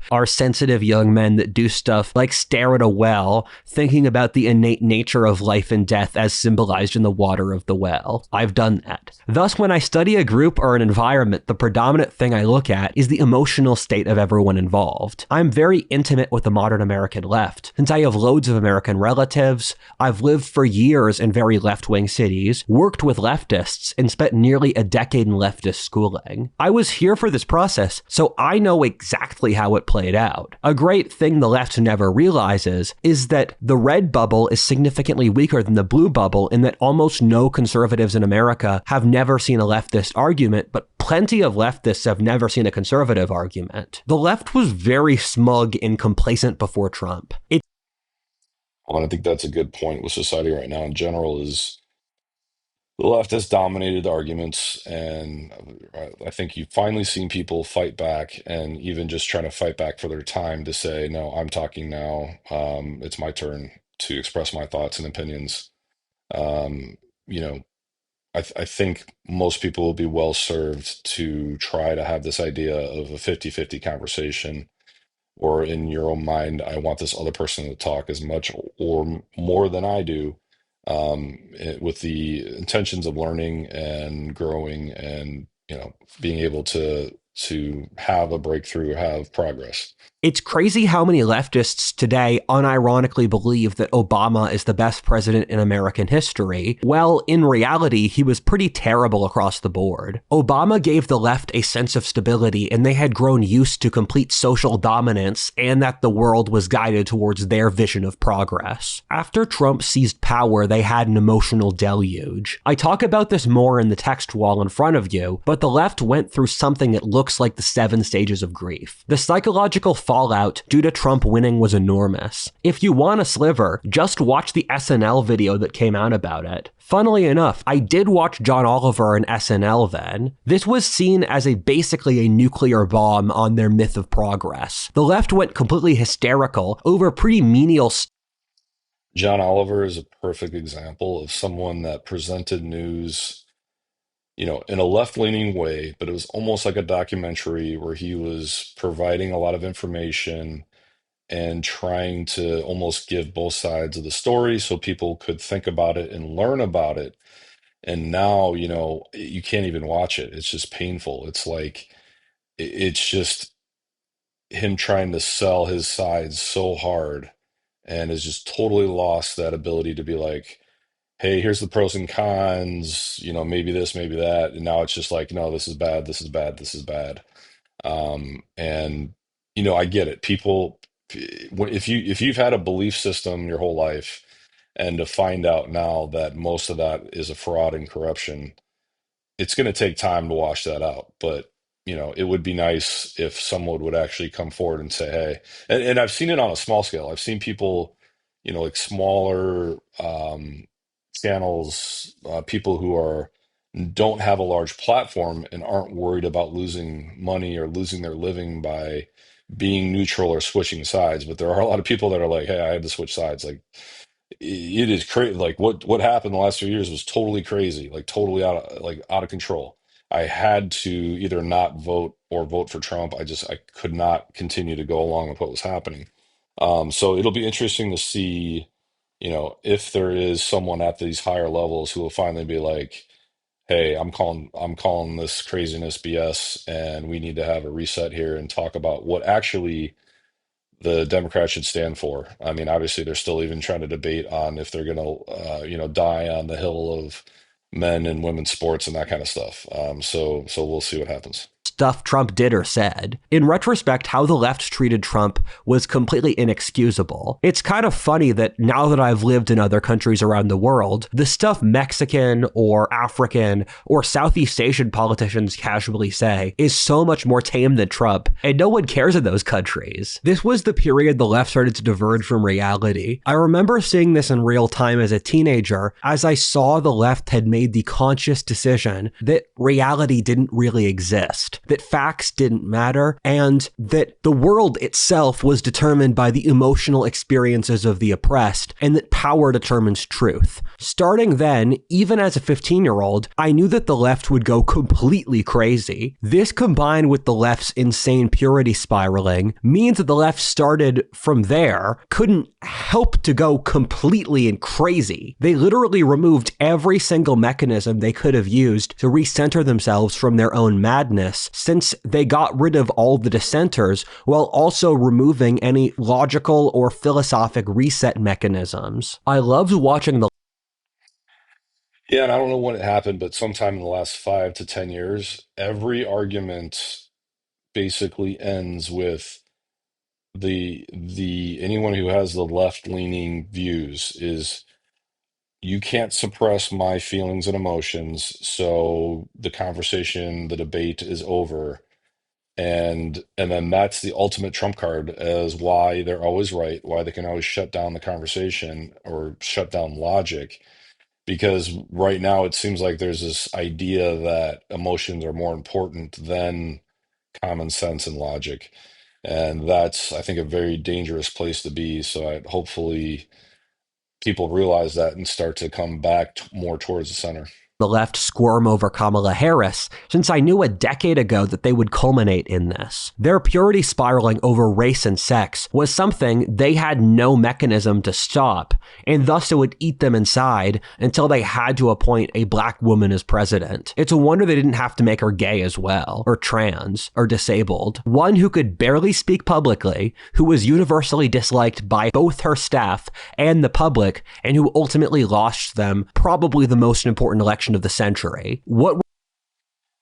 are sensitive young men that do stuff like stare at a well, thinking about the innate nature of life and death as symbolized in the water of the well. I've done that. Thus, when I study a group or an environment, the predominant thing I look at is the emotional state of everyone involved. I'm very intimate with the modern American left. Since I have loads of American relatives, I've lived for years in very left-wing cities, worked with leftists, and spent nearly a decade in leftist schooling. I was here for this process, so I know exactly how it played out. A great thing the left never realizes is that the red bubble is significantly weaker than the blue bubble in that almost no conservatives in America have never seen a leftist argument, but plenty of leftists have never seen a conservative argument. The left was very smug and complacent before Trump. Well, and I think that's a good point with society right now in general is the left has dominated the arguments, and I think you've finally seen people fight back and even just trying to fight back for their time to say, no, I'm talking now. It's my turn to express my thoughts and opinions. Um, you know, I think most people will be well served to try to have this idea of a 50-50 conversation, or in your own mind, I want this other person to talk as much or more than I do, with the intentions of learning and growing and, being able to have a breakthrough, have progress. It's crazy how many leftists today unironically believe that Obama is the best president in American history. Well, in reality, he was pretty terrible across the board. Obama gave the left a sense of stability, and they had grown used to complete social dominance and that the world was guided towards their vision of progress. After Trump seized power, they had an emotional deluge. I talk about this more in the text wall in front of you, but the left went through something that looks like the 7 stages of grief. The psychological fallout due to Trump winning was enormous. If you want a sliver, just watch the SNL video that came out about it. Funnily enough, I did watch John Oliver and SNL then. This was seen as basically a nuclear bomb on their myth of progress. The left went completely hysterical over pretty menial John Oliver is a perfect example of someone that presented news, in a left-leaning way, but it was almost like a documentary where he was providing a lot of information and trying to almost give both sides of the story so people could think about it and learn about it. And now, you can't even watch it. It's just painful. It's like it's just him trying to sell his sides so hard and has just totally lost that ability to be like, hey, here's the pros and cons, maybe this, maybe that. And now it's just like, no, this is bad, this is bad, this is bad. And I get it. People, if you've had a belief system your whole life, and to find out now that most of that is a fraud and corruption, it's going to take time to wash that out. But it would be nice if someone would actually come forward and say, hey, and I've seen it on a small scale. I've seen people, like smaller channels, people who don't have a large platform and aren't worried about losing money or losing their living by being neutral or switching sides. But there are a lot of people that are like, hey, I had to switch sides. Like, it is crazy. Like what happened the last 2 years was totally crazy, like totally out of control. I had to either not vote or vote for Trump. I could not continue to go along with what was happening. So it'll be interesting to see, if there is someone at these higher levels who will finally be like, hey, I'm calling this craziness BS, and we need to have a reset here and talk about what actually the Democrats should stand for. I mean, obviously, they're still even trying to debate on if they're going to, die on the hill of men and women's sports and that kind of stuff. So we'll see what happens. stuff Trump did or said. In retrospect, how the left treated Trump was completely inexcusable. It's kind of funny that now that I've lived in other countries around the world, the stuff Mexican or African or Southeast Asian politicians casually say is so much more tame than Trump, and no one cares in those countries. This was the period the left started to diverge from reality. I remember seeing this in real time as a teenager, as I saw the left had made the conscious decision that reality didn't really exist, that facts didn't matter, and that the world itself was determined by the emotional experiences of the oppressed, and that power determines truth. Starting then, even as a 15-year-old, I knew that the left would go completely crazy. This, combined with the left's insane purity spiraling, means that the left started from there, couldn't help to go completely and crazy. They literally removed every single mechanism they could have used to recenter themselves from their own madness, since they got rid of all the dissenters while also removing any logical or philosophic reset mechanisms. I loved watching the Yeah, and I don't know when it happened, but sometime in the last 5 to 10 years, every argument basically ends with the anyone who has the left leaning views is, you can't suppress my feelings and emotions, so the conversation, the debate is over. And then that's the ultimate trump card as why they're always right, why they can always shut down the conversation or shut down logic. Because right now it seems like there's this idea that emotions are more important than common sense and logic. And that's, I think, a very dangerous place to be. So hopefully people realize that and start to come back more towards the center. the left squirm over Kamala Harris, since I knew a decade ago that they would culminate in this. Their purity spiraling over race and sex was something they had no mechanism to stop, and thus it would eat them inside until they had to appoint a black woman as president. It's a wonder they didn't have to make her gay as well, or trans, or disabled. One who could barely speak publicly, who was universally disliked by both her staff and the public, and who ultimately lost them probably the most important election of the century. What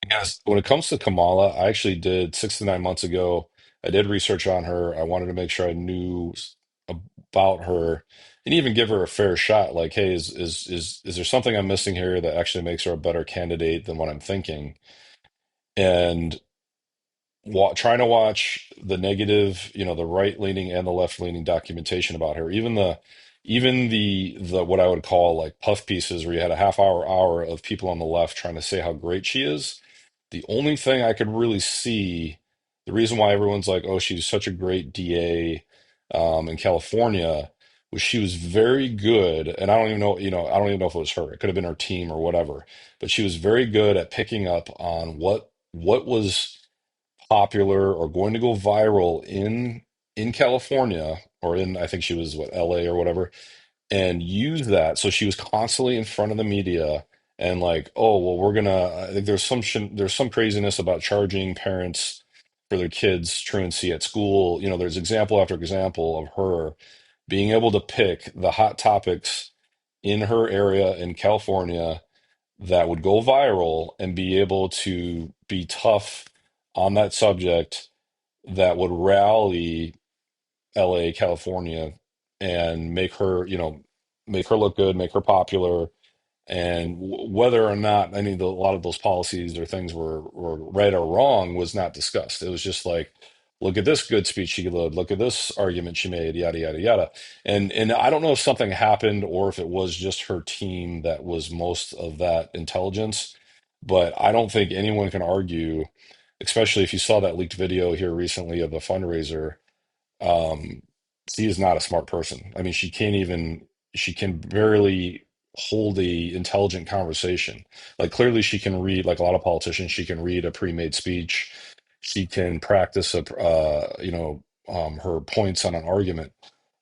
Guys, when it comes to Kamala, I actually did 6 to 9 months ago. I did research on her. I wanted to make sure I knew about her and even give her a fair shot. Like, hey, is there something I'm missing here that actually makes her a better candidate than what I'm thinking? And trying to watch the negative, the right leaning and the left leaning documentation about her, even the what I would call like puff pieces where you had a hour of people on the left trying to say how great she is. The only thing I could really see, the reason why everyone's like, oh, she's such a great DA in California, was she was very good. And I don't even know, I don't even know if it was her. It could have been her team or whatever. But she was very good at picking up on what was popular or going to go viral in California or in, I think she was what, LA or whatever, and use that. So she was constantly in front of the media and like, oh, well, I think there's some craziness about charging parents for their kids truancy at school. There's example after example of her being able to pick the hot topics in her area in California that would go viral and be able to be tough on that subject that would rally LA, California, and make her look good, make her popular. And whether or not any of a lot of those policies or things were right or wrong was not discussed. It was just like, look at this good speech she did, look at this argument she made, yada yada yada. And I don't know if something happened or if it was just her team that was most of that intelligence, but I don't think anyone can argue, especially if you saw that leaked video here recently of the fundraiser. um, she is not a smart person. I mean, she can barely hold a intelligent conversation. Like clearly she can read, like a lot of politicians, she can read a pre-made speech. She can practice her points on an argument.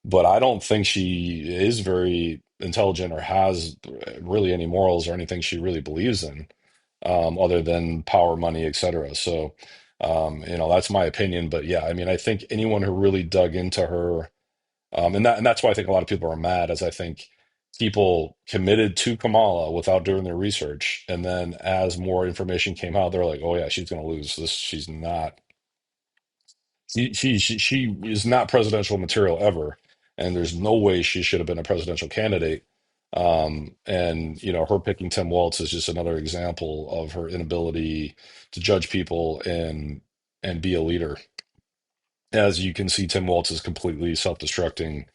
But I don't think she is very intelligent or has really any morals or anything she really believes in, other than power, money, etc. So, that's my opinion. But yeah, I mean, I think anyone who really dug into her, and that's why I think a lot of people are mad, as I think people committed to Kamala without doing their research, and then as more information came out, they're like, oh yeah, she's going to lose this. She's not. She is not presidential material ever, and there's no way she should have been a presidential candidate. And her picking Tim Walz is just another example of her inability to judge people and be a leader. As you can see, Tim Walz is completely self-destructing.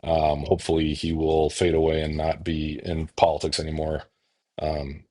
Hopefully, he will fade away and not be in politics anymore. Um,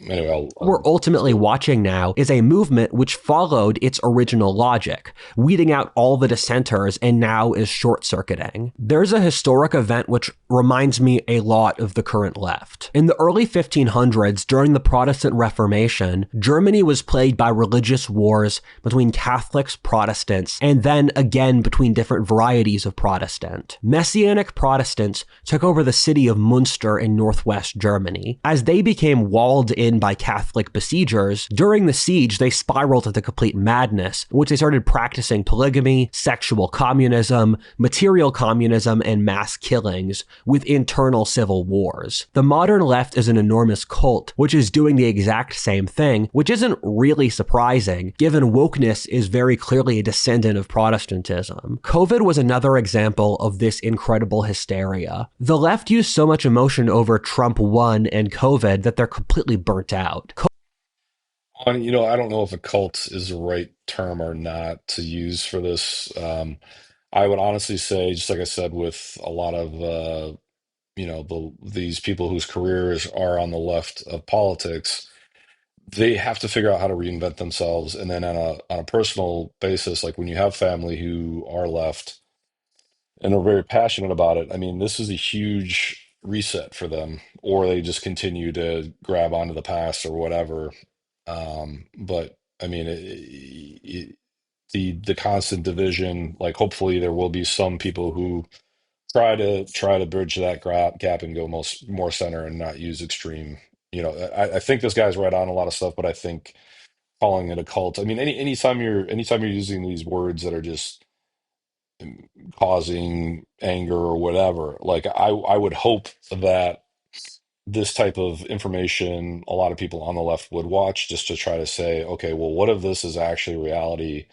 anyway, we're ultimately watching now is a movement which followed its original logic, weeding out all the dissenters and now is short-circuiting. There's a historic event which reminds me a lot of the current left. In the early 1500s, during the Protestant Reformation, Germany was plagued by religious wars between Catholics, Protestants, and then again between different varieties of Protestant. Messianic Protestants took over the city of Munster in northwest Germany. As they became walled in by Catholic besiegers, during the siege they spiraled into complete madness, in which they started practicing polygamy, sexual communism, material communism, and mass killings, with internal civil wars. The modern left is an enormous cult, which is doing the exact same thing, which isn't really surprising, given wokeness is very clearly a descendant of Protestantism. COVID was another example of this incredible hysteria. The left used so much emotion over Trump won and COVID that they're completely burnt out. I don't know if a cult is the right term or not to use for this. I would honestly say, just like I said, with a lot of these people whose careers are on the left of politics, they have to figure out how to reinvent themselves. And then on a personal basis, like when you have family who are left and are very passionate about it, I mean, this is a huge. reset for them, or they just continue to grab onto the past or whatever. But I mean, the constant division, like hopefully there will be some people who try to bridge that gap and go more center and not use extreme. I think this guy's right on a lot of stuff, but I think calling it a cult. I mean, anytime you're using these words that are just causing anger or whatever, like I would hope that this type of information a lot of people on the left would watch just to try to say, okay, well, what if this is actually reality,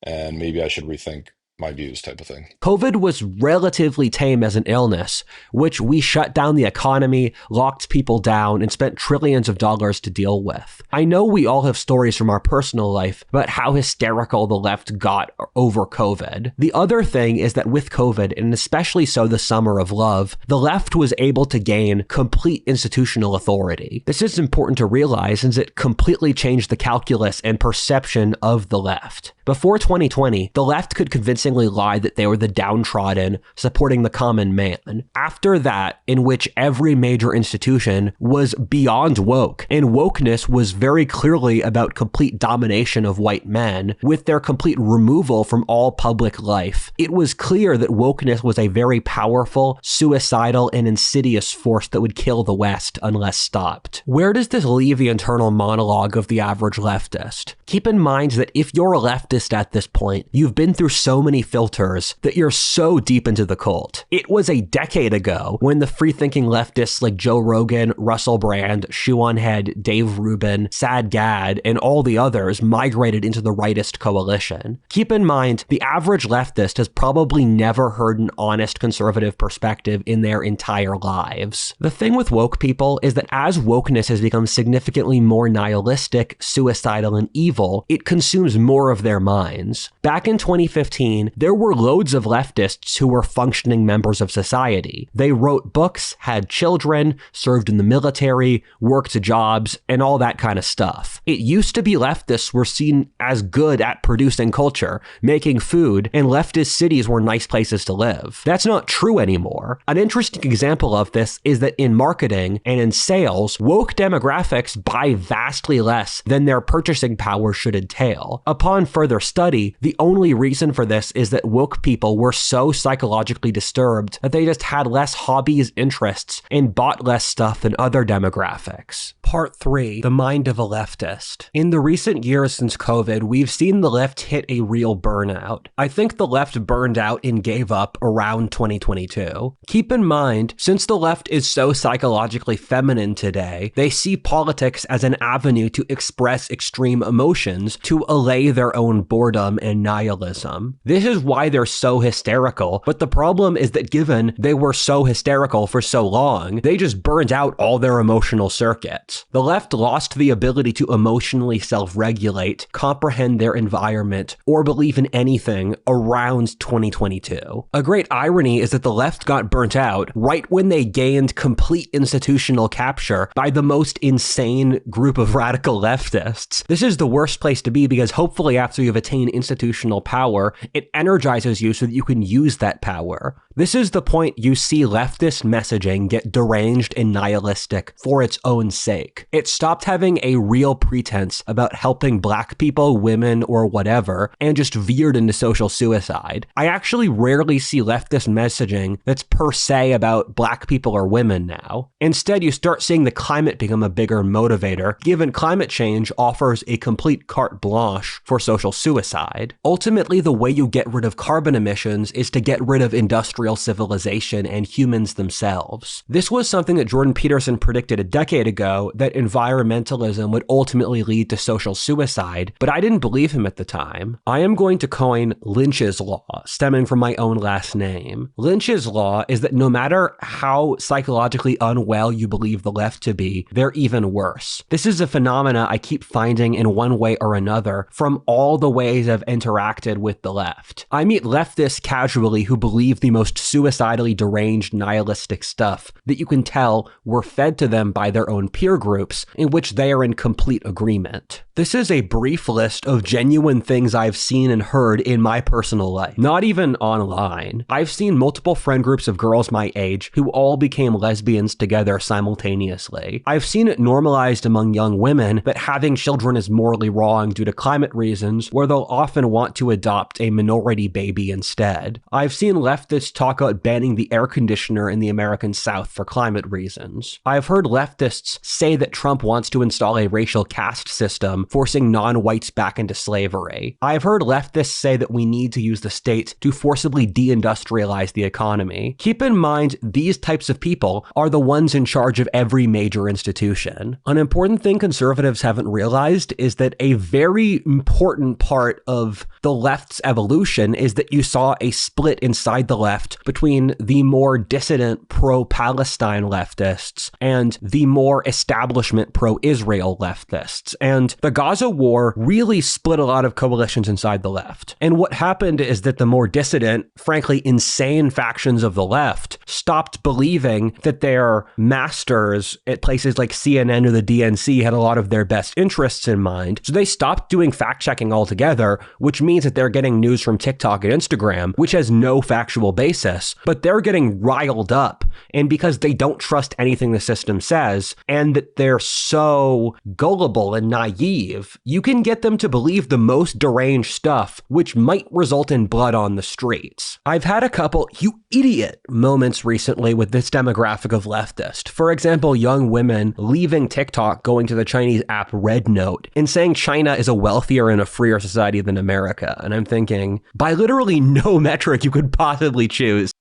and maybe I should rethink my views, type of thing. COVID was relatively tame as an illness, which we shut down the economy, locked people down, and spent trillions of dollars to deal with. I know we all have stories from our personal life about how hysterical the left got over COVID. The other thing is that with COVID, and especially so the summer of love, the left was able to gain complete institutional authority. This is important to realize since it completely changed the calculus and perception of the left. Before 2020, the left could convincingly lie that they were the downtrodden, supporting the common man. After that, in which every major institution was beyond woke, and wokeness was very clearly about complete domination of white men, with their complete removal from all public life, it was clear that wokeness was a very powerful, suicidal, and insidious force that would kill the West unless stopped. Where does this leave the internal monologue of the average leftist? Keep in mind that if you're a leftist at this point, you've been through so many filters that you're so deep into the cult. It was a decade ago when the free-thinking leftists like Joe Rogan, Russell Brand, Shoe on Head, Dave Rubin, Sad Gad, and all the others migrated into the rightist coalition. Keep in mind, the average leftist has probably never heard an honest conservative perspective in their entire lives. The thing with woke people is that as wokeness has become significantly more nihilistic, suicidal, and evil, it consumes more of their minds. Back in 2015, there were loads of leftists who were functioning members of society. They wrote books, had children, served in the military, worked jobs, and all that kind of stuff. It used to be leftists were seen as good at producing culture, making food, and leftist cities were nice places to live. That's not true anymore. An interesting example of this is that in marketing and in sales, woke demographics buy vastly less than their purchasing power should entail. Upon further study, the only reason for this is that woke people were so psychologically disturbed that they just had less hobbies, interests, and bought less stuff than other demographics. Part 3. The mind of a leftist. In the recent years since COVID, we've seen the left hit a real burnout. I think the left burned out and gave up around 2022. Keep in mind, since the left is so psychologically feminine today, they see politics as an avenue to express extreme emotions to allay their own boredom and nihilism. This is why they're so hysterical, but the problem is that given they were so hysterical for so long, they just burned out all their emotional circuits. The left lost the ability to emotionally self-regulate, comprehend their environment, or believe in anything around 2022. A great irony is that the left got burnt out right when they gained complete institutional capture by the most insane group of radical leftists. This is the worst place to be because hopefully after you've attained institutional power, it energizes you so that you can use that power. This is the point you see leftist messaging get deranged and nihilistic for its own sake. It stopped having a real pretense about helping black people, women, or whatever, and just veered into social suicide. I actually rarely see leftist messaging that's per se about black people or women now. Instead, you start seeing the climate become a bigger motivator, given climate change offers a complete carte blanche for social suicide. Ultimately, the way you get rid of carbon emissions is to get rid of industrial civilization and humans themselves. This was something that Jordan Peterson predicted a decade ago, that environmentalism would ultimately lead to social suicide, but I didn't believe him at the time. I am going to coin Lynch's law, stemming from my own last name. Lynch's law is that no matter how psychologically unwell you believe the left to be, they're even worse. This is a phenomena I keep finding in one way or another from all the ways I've interacted with the left. I meet leftists casually who believe the most suicidally deranged nihilistic stuff that you can tell were fed to them by their own peer group groups in which they are in complete agreement. This is a brief list of genuine things I've seen and heard in my personal life, not even online. I've seen multiple friend groups of girls my age who all became lesbians together simultaneously. I've seen it normalized among young women that having children is morally wrong due to climate reasons, where they'll often want to adopt a minority baby instead. I've seen leftists talk about banning the air conditioner in the American South for climate reasons. I've heard leftists say that Trump wants to install a racial caste system, forcing non-whites back into slavery. I've heard leftists say that we need to use the state to forcibly deindustrialize the economy. Keep in mind, these types of people are the ones in charge of every major institution. An important thing conservatives haven't realized is that a very important part of the left's evolution is that you saw a split inside the left between the more dissident pro-Palestine leftists and the more establishment pro-Israel leftists. And the Gaza war really split a lot of coalitions inside the left. And what happened is that the more dissident, frankly insane factions of the left stopped believing that their masters at places like CNN or the DNC had a lot of their best interests in mind. So they stopped doing fact-checking altogether, which means that they're getting news from TikTok and Instagram, which has no factual basis, but they're getting riled up. And because they don't trust anything the system says, and that they're so gullible and naive, you can get them to believe the most deranged stuff, which might result in blood on the streets. I've had a couple "you idiot" moments recently with this demographic of leftist. For example, young women leaving TikTok, going to the Chinese app Red Note, and saying China is a wealthier and a freer society than America. And I'm thinking, by literally no metric you could possibly choose,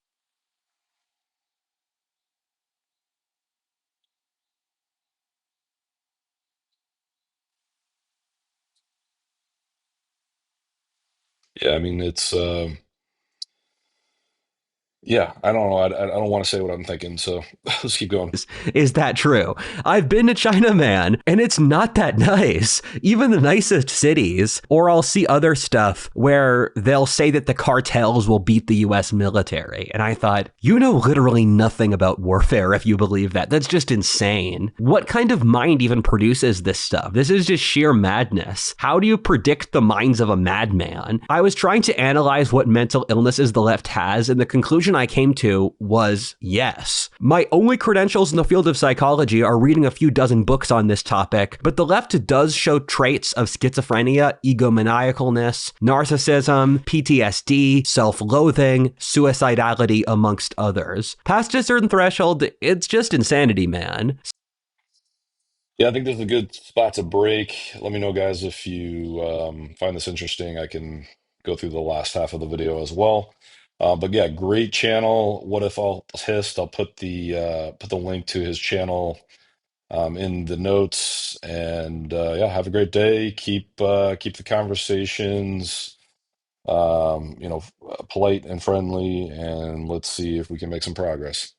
Yeah, I mean, it's yeah, I don't know. I don't want to say what I'm thinking, so let's keep going. is that true? I've been to China, man, and it's not that nice. Even the nicest cities. Or I'll see other stuff where they'll say that the cartels will beat the US military. And I thought, you know literally nothing about warfare if you believe that. That's just insane. What kind of mind even produces this stuff? This is just sheer madness. How do you predict the minds of a madman? I was trying to analyze what mental illnesses the left has, and the conclusion I came to was yes. My only credentials in the field of psychology are reading a few dozen books on this topic, but the left does show traits of schizophrenia, egomaniacalness, narcissism, PTSD, self-loathing, suicidality, amongst others. Past a certain threshold, it's just insanity, man. Yeah, I think this is a good spot to break. Let me know, guys, if you find this interesting. I can go through the last half of the video as well. But yeah, great channel. What if all hissed? I'll put the link to his channel in the notes. And yeah, have a great day. Keep the conversations polite and friendly, and let's see if we can make some progress.